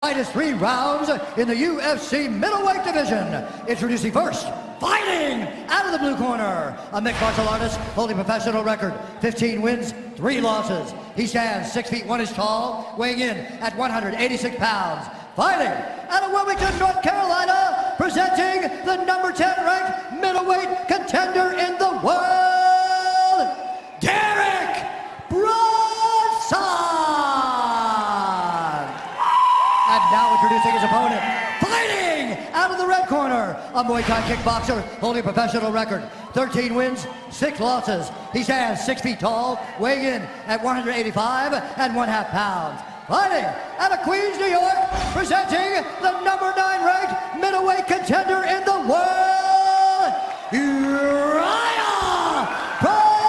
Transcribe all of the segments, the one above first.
Finest 3 rounds in the UFC middleweight division. Introducing first, fighting out of the blue corner, a mixed martial artist holding professional record, 15 wins, 3 losses. He stands 6 feet 1 inches tall, weighing in at 186 pounds. Fighting out of Wilmington, North Carolina, presenting the number 10 ranked middleweight contender in the world, Derek Brunson! And now introducing his opponent, fighting out of the red corner, a Muay Thai kickboxer holding a professional record, 13 wins, 6 losses. He stands 6 feet tall, weighing in at 185 1/2 pounds. Fighting out of Queens, New York, presenting the number 9 ranked middleweight contender in the world, Uriah Hall!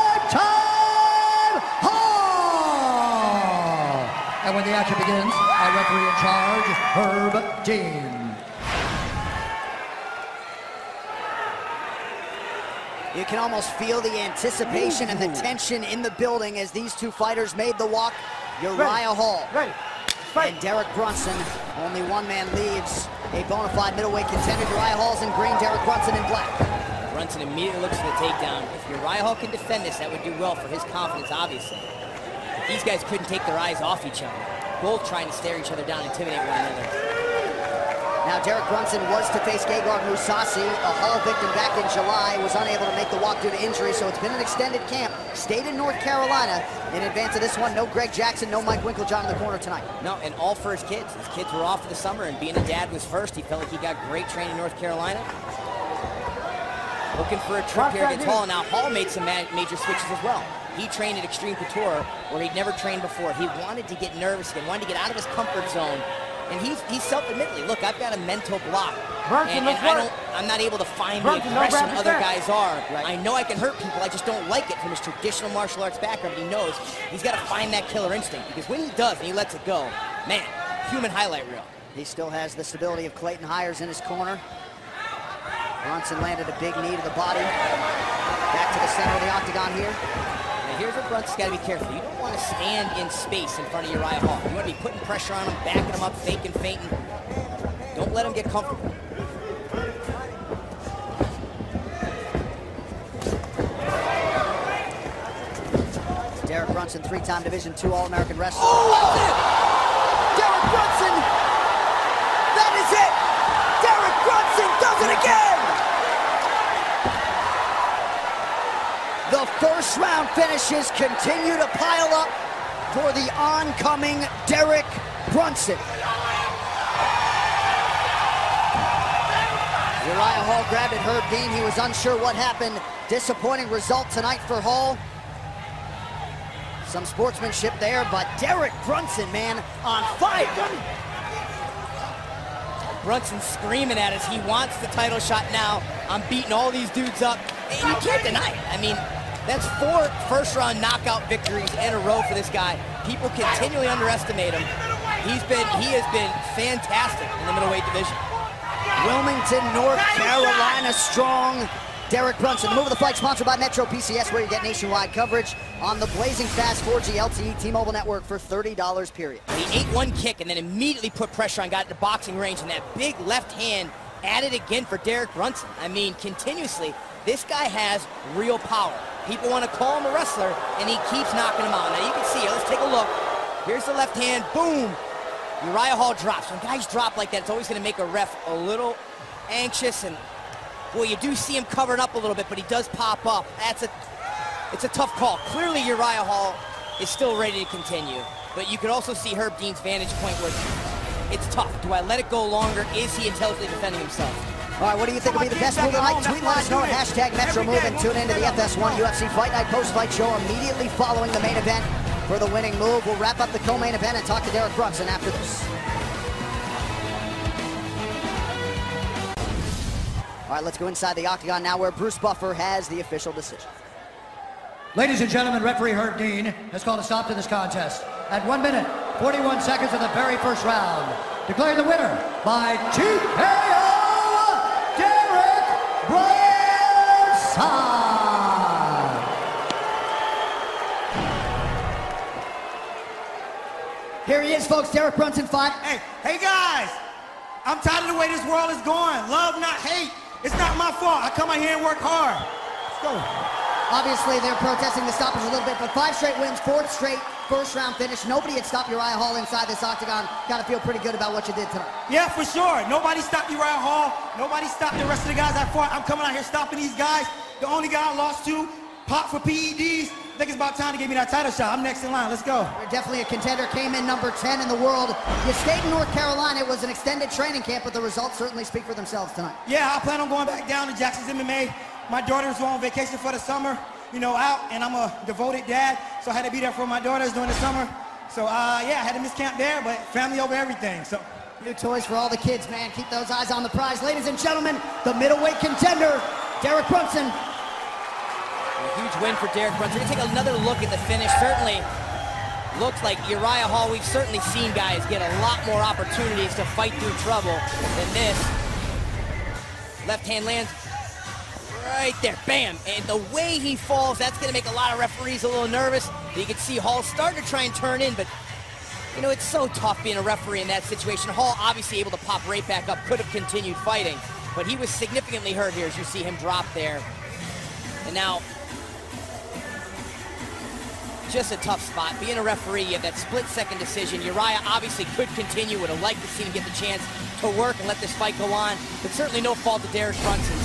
And when the action begins, our referee in charge, Herb Dean. You can almost feel the anticipation and the tension in the building as these two fighters made the walk. Uriah Hall and Derek Brunson. Only one man leaves a bona fide middleweight contender. Uriah Hall's in green, Derek Brunson in black. Brunson immediately looks for the takedown. If Uriah Hall can defend this, that would do well for his confidence, obviously. But these guys couldn't take their eyes off each other. Both trying to stare each other down, intimidate one another. Now, Derek Brunson was to face Gegard Mousasi, a Hall victim back in July, was unable to make the walk due to injury, so it's been an extended camp. Stayed in North Carolina in advance of this one. No Greg Jackson, no Mike Winklejohn in the corner tonight. No, and all for his kids. His kids were off for the summer, and being a dad was first. He felt like he got great training in North Carolina. Looking for a trip here against Hall. Now, Hall made some major switches as well. He trained at Extreme Couture, where he'd never trained before. He wanted to get nervous again, wanted to get out of his comfort zone. And he's self-admittedly, look, I've got a mental block, and I'm not able to find the aggression other guys are. Right. I know I can hurt people, I just don't like it from his traditional martial arts background. But he knows he's got to find that killer instinct, because when he does and he lets it go, man, human highlight reel. He still has the stability of Clayton Hires in his corner. Brunson landed a big knee to the body. Back to the center of the octagon here. Here's where Brunson's got to be careful. You don't want to stand in space in front of Uriah Hall. You want to be putting pressure on him, backing him up, faking, feinting. Don't let him get comfortable. Derek Brunson, 3-time Division II All-American wrestler. Oh, that's it! Derek Brunson! That is it! Derek Brunson does it again! The first round finishes continue to pile up for the oncoming Derek Brunson. Uriah Hall grabbed at Herb Dean. He was unsure what happened. Disappointing result tonight for Hall. Some sportsmanship there, but Derek Brunson, man, on fire. Brunson's screaming at us. He wants the title shot now. I'm beating all these dudes up. And you can't deny it. I mean, that's 4 first-round knockout victories in a row for this guy. People continually underestimate him. He has been fantastic in the middleweight division. Wilmington, North Carolina strong. Derek Brunson. The move of the fight sponsored by Metro PCS, where you get nationwide coverage on the blazing fast 4G LTE T-Mobile network for $30 period. He ate one kick and then immediately put pressure on, got into boxing range, and that big left hand added again for Derek Brunson. I mean, continuously, this guy has real power. People want to call him a wrestler, and he keeps knocking him out. Now you can see it. Let's take a look. Here's the left hand. Boom. Uriah Hall drops. When guys drop like that, it's always going to make a ref a little anxious. And, well, you do see him covered up a little bit, but he does pop up. It's a tough call. Clearly, Uriah Hall is still ready to continue. But you could also see Herb Dean's vantage point where it's tough. Do I let it go longer? Is he intelligently defending himself? All right, what do you think will be the best move of the night? Tweet let us know at #MetroMove and tune into the FS1 UFC Fight Night post-fight show immediately following the main event for the winning move. We'll wrap up the co-main event and talk to Derek Brunson after this. All right, let's go inside the octagon now where Bruce Buffer has the official decision. Ladies and gentlemen, referee Herb Dean has called a stop to this contest at 1 minute, 41 seconds of the very first round. Declaring the winner by TKO, Derek Brunson! Here There he is, folks. Derek Brunson fight. Hey guys, I'm tired of the way this world is going. Love, not hate. It's not my fault. I come out here and work hard. Let's go. Obviously, they're protesting the stoppage a little bit, but 5 straight wins, 4th straight first-round finish. Nobody had stopped Uriah Hall inside this octagon. Got to feel pretty good about what you did tonight. Yeah, for sure. Nobody stopped Uriah Hall. Nobody stopped the rest of the guys I fought. I'm coming out here stopping these guys. The only guy I lost to popped for PEDs. I think it's about time to give me that title shot. I'm next in line. Let's go. You're definitely a contender. Came in number 10 in the world. You stayed in North Carolina. It was an extended training camp, but the results certainly speak for themselves tonight. Yeah, I plan on going back down to Jackson's MMA. My daughter's on vacation for the summer, out, and I'm a devoted dad, so I had to be there for my daughters during the summer. So, yeah, I had to miss camp there, but family over everything, so. New toys for all the kids, man. Keep those eyes on the prize. Ladies and gentlemen, the middleweight contender, Derek Brunson. A huge win for Derek Brunson. We're going to take another look at the finish. Certainly looks like Uriah Hall, we've certainly seen guys get a lot more opportunities to fight through trouble than this. Left hand lands right there, bam. And the way he falls, that's going to make a lot of referees a little nervous. You can see Hall starting to try and turn in, but it's so tough being a referee in that situation. Hall obviously able to pop right back up, could have continued fighting, but he was significantly hurt here as you see him drop there. And now, just a tough spot. Being a referee, you have that split-second decision. Uriah obviously could continue, would have liked to see him get the chance to work and let this fight go on, but certainly no fault to Derek Brunson.